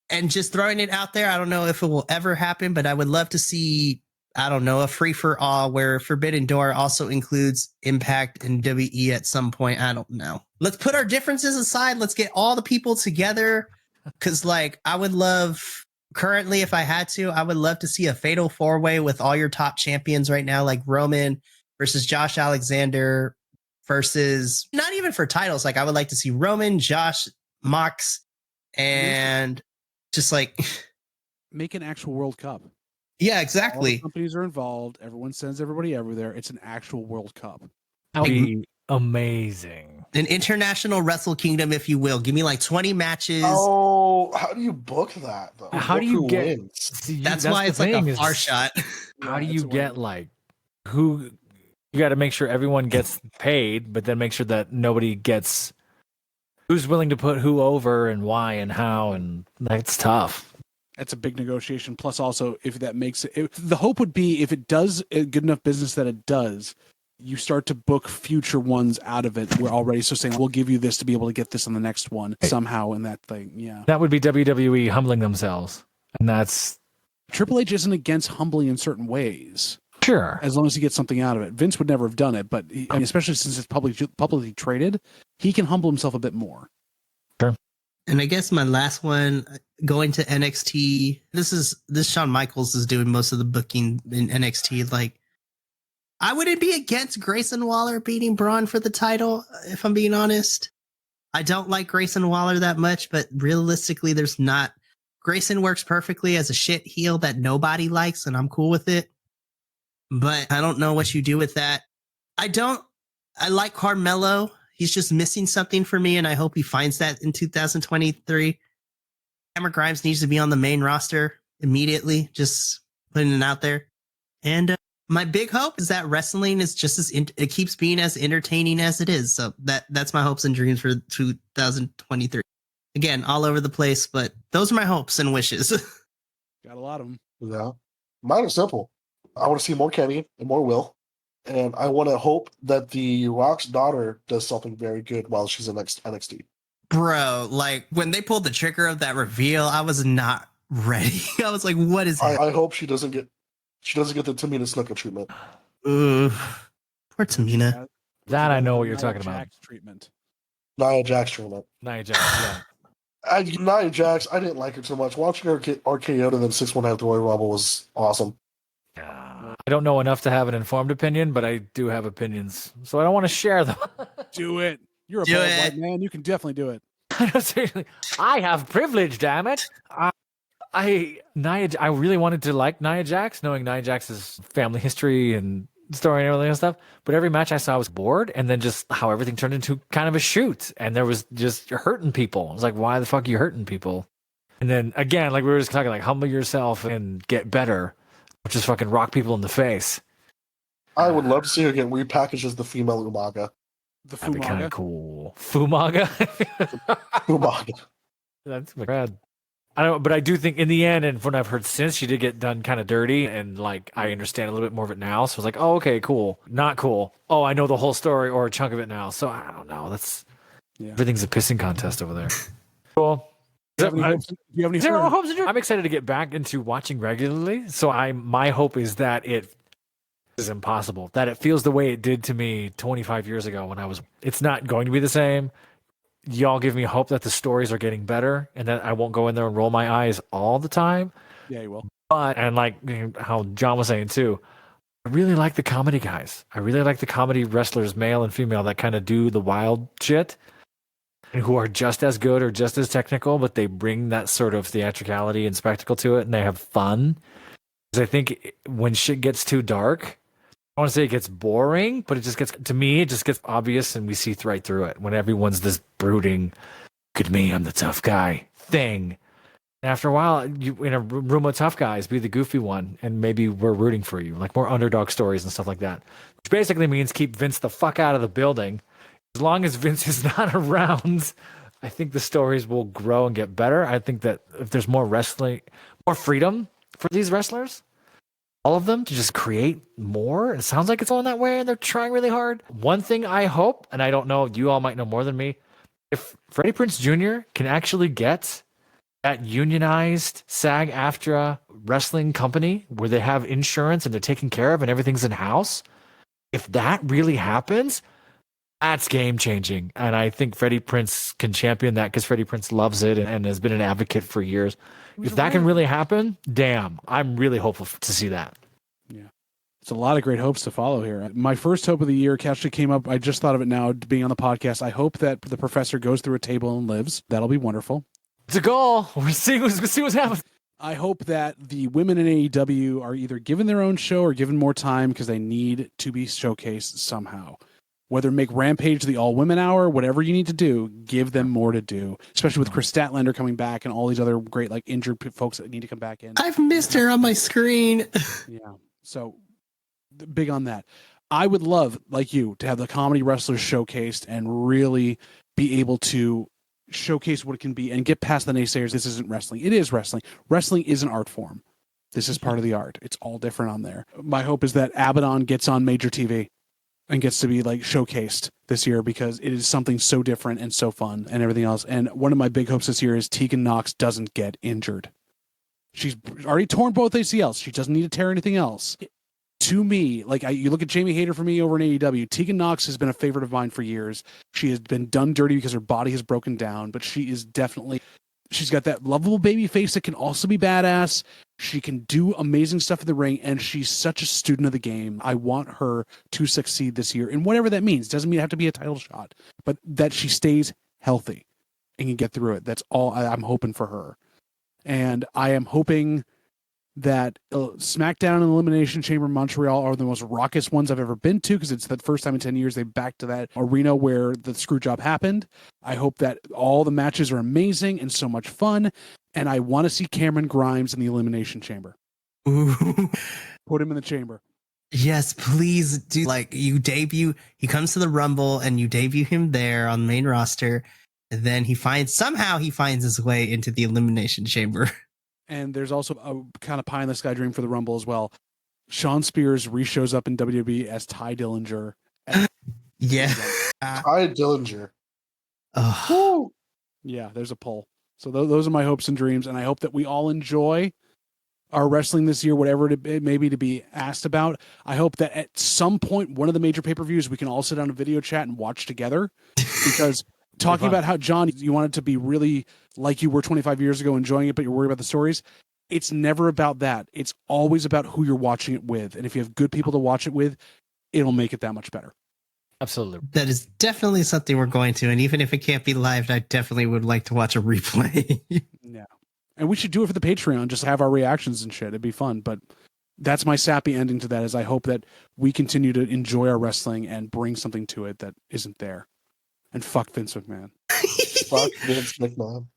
S1: And just throwing it out there, I don't know if it will ever happen, but I would love to see, I don't know, a free-for-all where Forbidden Door also includes Impact and WE at some point. I don't know. Let's put our differences aside. Let's get all the people together. Because, I would love, currently, if I had to, I would love to see a fatal four-way with all your top champions right now, like Roman versus Josh Alexander versus, not even for titles. I would like to see Roman, Josh, Mox, and just
S2: make an actual World Cup.
S1: Yeah, exactly.
S2: All the companies are involved. Everyone sends everybody everywhere. It's an actual World Cup.
S3: That would be amazing.
S1: An international Wrestle Kingdom, if you will. Give me 20 matches.
S4: Oh, how do you book that, though?
S3: How do you get?
S1: That's why it's a far shot.
S3: How do you get who? You got to make sure everyone gets paid, but then make sure that nobody gets who's willing to put who over and why and how, and that's tough.
S2: That's a big negotiation. Plus, also, if that makes it, the hope would be if it does a good enough business that it does, you start to book future ones out of it. We're already so saying we'll give you this to be able to get this on the next one somehow in that thing. Yeah,
S3: that would be WWE humbling themselves, and that's
S2: Triple H isn't against humbling in certain ways.
S3: sure
S2: As long as he gets something out of it. Vince would never have done it, but I mean, especially since it's publicly traded, he can humble himself a bit more.
S1: And I guess my last one, going to NXT. This Shawn Michaels is doing most of the booking in NXT. Like, I wouldn't be against Grayson Waller beating Braun for the title, if I'm being honest. I don't like Grayson Waller that much, but realistically, there's not. Grayson works perfectly as a shit heel that nobody likes, and I'm cool with it. But I don't know what you do with that. I like Carmelo. He's just missing something for me, and I hope he finds that in 2023. Cameron Grimes needs to be on the main roster immediately, just putting it out there. And my big hope is that wrestling is just it keeps being as entertaining as it is. So that's my hopes and dreams for 2023. Again, all over the place, but those are my hopes and wishes.
S2: Got a lot of them.
S4: Yeah. Mine are simple. I want to see more Kenny and more Will. And I want to hope that the Rock's daughter does something very good while she's in NXT.
S1: Bro, like when they pulled the trigger of that reveal, I was not ready. I was like, what is that?
S4: I hope she doesn't get the Tamina Snuka treatment.
S1: Poor Tamina.
S3: that I know what you're
S2: Nia
S3: talking about.
S2: Jax treatment.
S4: Nia Jax treatment.
S3: Nia Jax, yeah.
S4: Nia Jax, I didn't like her too much. Watching her get RKO'd and then 6-1 at the Royal Rumble was awesome.
S3: I don't know enough to have an informed opinion, but I do have opinions, so I don't want to share them.
S2: Do it. You're a
S1: Do
S2: bald
S1: it.
S2: white man. You can definitely do it.
S3: Seriously, I have privilege, damn it. I really wanted to like Nia Jax, knowing Nia Jax's family history and story and everything and stuff. But every match I saw, I was bored, and then just how everything turned into kind of a shoot, and there was just hurting people. I was like, why the fuck are you hurting people? And then again, like we were just talking, like humble yourself and get better, which is fucking rock people in the face.
S4: I would love to see her get repackaged as the female Umaga.
S2: The
S3: That'd be kind
S2: Fumaga.
S3: of cool. Fumaga.
S4: Umaga.
S3: That's rad. I don't, but I do think in the end, and from what I've heard since, she did get done kind of dirty, and like I understand a little bit more of it now. So I was like, oh, okay, cool. Not cool. Oh, I know the whole story or a chunk of it now. So I don't know. That's everything's a pissing contest over there. Cool.
S2: Do you have any
S3: Zero
S2: hopes?
S3: hopes and dreams. I'm excited to get back into watching regularly. So my hope is that it is impossible. That it feels the way it did to me 25 years ago when I was. It's not going to be the same. Y'all give me hope that the stories are getting better and that I won't go in there and roll my eyes all the time.
S2: Yeah, you will.
S3: But and like how John was saying too, I really like the comedy guys. I really like the comedy wrestlers, male and female, that kind of do the wild shit. And who are just as good or just as technical, but they bring that sort of theatricality and spectacle to it, and they have fun. Because I think when shit gets too dark, I want to say it gets boring, but it just gets, to me, it just gets obvious, and we see right through it. When everyone's this brooding, look at me, I'm the tough guy thing. And after a while, you in a room of tough guys, be the goofy one, and maybe we're rooting for you, like more underdog stories and stuff like that. Which basically means keep Vince the fuck out of the building. As long as Vince is not around, I think the stories will grow and get better. I think that if there's more wrestling, more freedom for these wrestlers, all of them to just create more. It sounds like it's all in that way, and they're trying really hard. One thing I hope, and I don't know, you all might know more than me, if Freddie Prinze Jr. can actually get that unionized SAG-AFTRA wrestling company where they have insurance and they're taken care of and everything's in-house, if that really happens, that's game changing. And I think Freddie Prinze can champion that because Freddie Prinze loves it and has been an advocate for years. If that can really happen, damn, I'm really hopeful to see that.
S2: Yeah. It's a lot of great hopes to follow here. My first hope of the year actually came up. I just thought of it now being on the podcast. I hope that the professor goes through a table and lives. That'll be wonderful.
S3: It's a goal. We'll see what's happening.
S2: I hope that the women in AEW are either given their own show or given more time because they need to be showcased somehow. Whether make Rampage the all-women hour, whatever you need to do, give them more to do, especially with Chris Statlander coming back and all these other great like injured folks that need to come back in.
S1: I've missed her on my screen.
S2: Yeah. So big on that. I would love, like you, to have the comedy wrestlers showcased and really be able to showcase what it can be and get past the naysayers. This isn't wrestling. It is wrestling. Wrestling is an art form. This is part of the art. It's all different on there. My hope is that Abaddon gets on major TV and gets to be like showcased this year because it is something so different and so fun and everything else. And one of my big hopes this year is Tegan Knox doesn't get injured. She's already torn both ACLs. She doesn't need to tear anything else. To me, like you look at Jamie Hayter for me over in AEW, Tegan Knox has been a favorite of mine for years. She has been done dirty because her body has broken down, but she is definitely, she's got that lovable baby face that can also be badass. She can do amazing stuff in the ring, and she's such a student of the game. I want her to succeed this year, and whatever that means. Doesn't mean it have to be a title shot, but that she stays healthy and can get through it. That's all I'm hoping for her. And I am hoping that SmackDown and Elimination Chamber Montreal are the most raucous ones I've ever been to, because it's the first time in 10 years they've back to that arena where the screw job happened. I hope that all the matches are amazing and so much fun, and I want to see Cameron Grimes in the Elimination Chamber.
S1: Ooh.
S2: Put him in the chamber.
S1: Yes, please do. Like, you debut, he comes to the Rumble and you debut him there on the main roster, and then somehow he finds his way into the Elimination Chamber.
S2: And there's also a kind of pie in the sky dream for the Rumble as well. Sean Spears re-shows up in WWE as Ty Dillinger.
S1: Yeah.
S4: Ty Dillinger.
S1: Oh.
S2: Yeah, there's a pull. So those are my hopes and dreams, and I hope that we all enjoy our wrestling this year, whatever it may be to be asked about. I hope that at some point, one of the major pay-per-views, we can all sit down a video chat and watch together, because talking about how, John, you want it to be really like you were 25 years ago, enjoying it, but you're worried about the stories. It's never about that. It's always about who you're watching it with. And if you have good people to watch it with, it'll make it that much better.
S3: Absolutely.
S1: That is definitely something we're going to. And even if it can't be live, I definitely would like to watch a replay.
S2: Yeah. And we should do it for the Patreon, just have our reactions and shit. It'd be fun. But that's my sappy ending to that, is I hope that we continue to enjoy our wrestling and bring something to it that isn't there. And fuck Vince McMahon.
S4: Fuck Vince McMahon.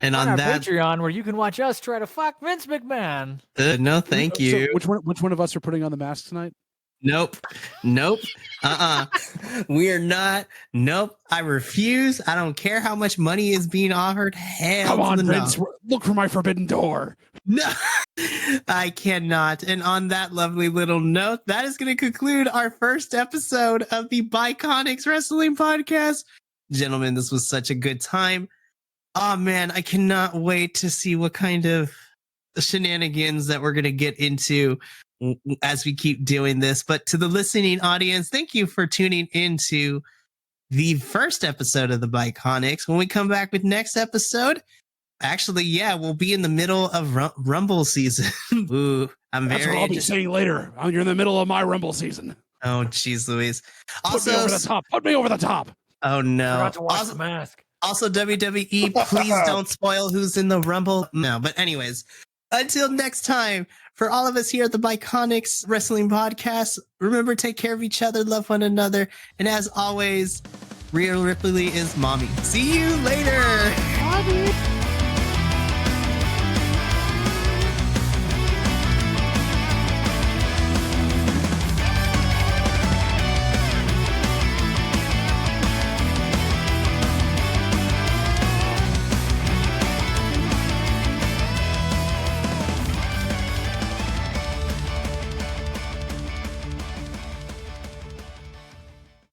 S1: And
S3: on
S1: on
S3: our
S1: that,
S3: Patreon, where you can watch us try to fuck Vince McMahon.
S1: no, thank you.
S2: So which one of us are putting on the mask tonight?
S1: Nope. We are not. Nope. I refuse. I don't care how much money is being offered. Hell,
S2: come on,
S1: to the
S2: Vince.
S1: no.
S2: Look for my forbidden door.
S1: No, I cannot. And on that lovely little note, that is going to conclude our first episode of the Bi-Conics Wrestling Podcast. Gentlemen, this was such a good time. Oh man, I cannot wait to see what kind of shenanigans that we're going to get into as we keep doing this. But to the listening audience, thank you for tuning into the first episode of the Bi-Conics. When we come back with next episode, actually, yeah, we'll be in the middle of Rumble season. Ooh,
S2: That's what I'll be saying later. You're in the middle of my Rumble season.
S1: Oh, jeez Louise.
S2: Put me over the top. Put me over the top.
S1: Oh, no.
S3: Forgot to watch the mask.
S1: Also, WWE, please don't spoil who's in the Rumble. No, but anyways, until next time, for all of us here at the Bi-Conics Wrestling Podcast, remember, take care of each other, love one another, and as always, Rhea Ripley is mommy. See you later.
S2: Mommy.